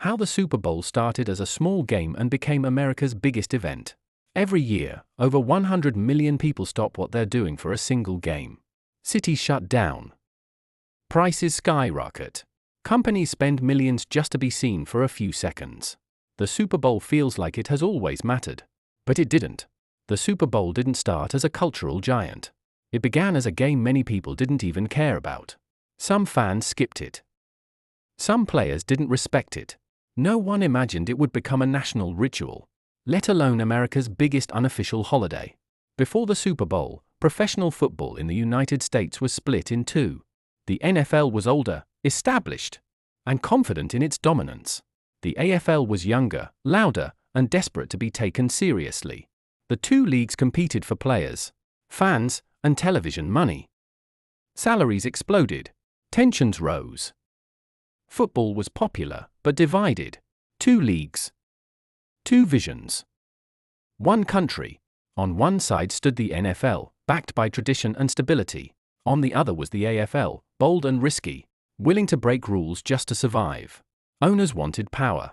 How the Super Bowl started as a small game and became America's biggest event. Every year, over 100 million people stop what they're doing for a single game. Cities shut down. Prices skyrocket. Companies spend millions just to be seen for a few seconds. The Super Bowl feels like it has always mattered. But it didn't. The Super Bowl didn't start as a cultural giant. It began as a game many people didn't even care about. Some fans skipped it. Some players didn't respect it. No one imagined it would become a national ritual, let alone America's biggest unofficial holiday. Before the Super Bowl, professional football in the United States was split in two. The NFL was older, established, and confident in its dominance. The AFL was younger, louder, and desperate to be taken seriously. The two leagues competed for players, fans, and television money. Salaries exploded. Tensions rose. Football was popular, but divided. Two leagues. Two visions. One country. On one side stood the NFL, backed by tradition and stability. On the other was the AFL, bold and risky, willing to break rules just to survive. Owners wanted power.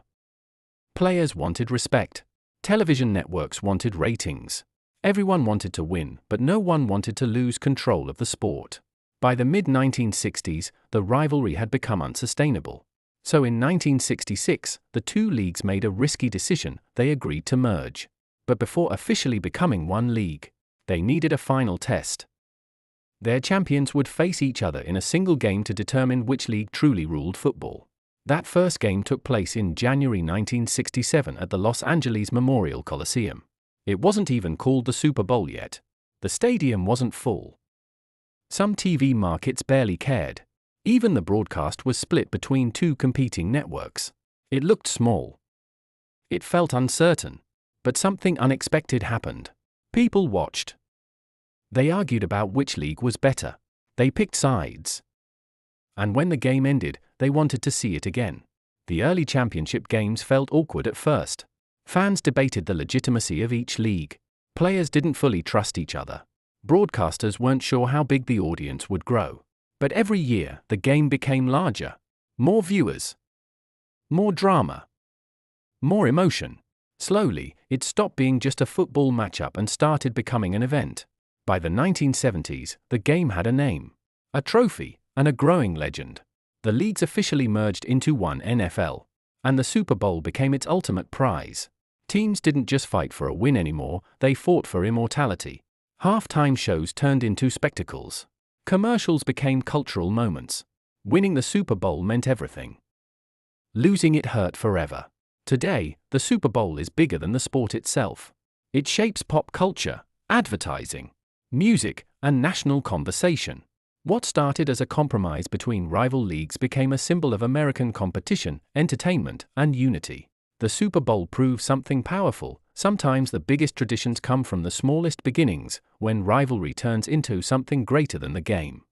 Players wanted respect. Television networks wanted ratings. Everyone wanted to win, but no one wanted to lose control of the sport. By the mid-1960s, the rivalry had become unsustainable. So in 1966, the two leagues made a risky decision. They agreed to merge. But before officially becoming one league, they needed a final test. Their champions would face each other in a single game to determine which league truly ruled football. That first game took place in January 1967 at the Los Angeles Memorial Coliseum. It wasn't even called the Super Bowl yet. The stadium wasn't full. Some TV markets barely cared. Even the broadcast was split between two competing networks. It looked small. It felt uncertain. But something unexpected happened. People watched. They argued about which league was better. They picked sides. And when the game ended, they wanted to see it again. The early championship games felt awkward at first. Fans debated the legitimacy of each league. Players didn't fully trust each other. Broadcasters weren't sure how big the audience would grow. But every year, the game became larger. More viewers. More drama. More emotion. Slowly, it stopped being just a football matchup and started becoming an event. By the 1970s, the game had a name, a trophy, and a growing legend. The leagues officially merged into one NFL, and the Super Bowl became its ultimate prize. Teams didn't just fight for a win anymore, they fought for immortality. Halftime shows turned into spectacles. Commercials became cultural moments. Winning the Super Bowl meant everything. Losing it hurt forever. Today, the Super Bowl is bigger than the sport itself. It shapes pop culture, advertising, music, and national conversation. What started as a compromise between rival leagues became a symbol of American competition, entertainment, and unity. The Super Bowl proves something powerful. Sometimes the biggest traditions come from the smallest beginnings, when rivalry turns into something greater than the game.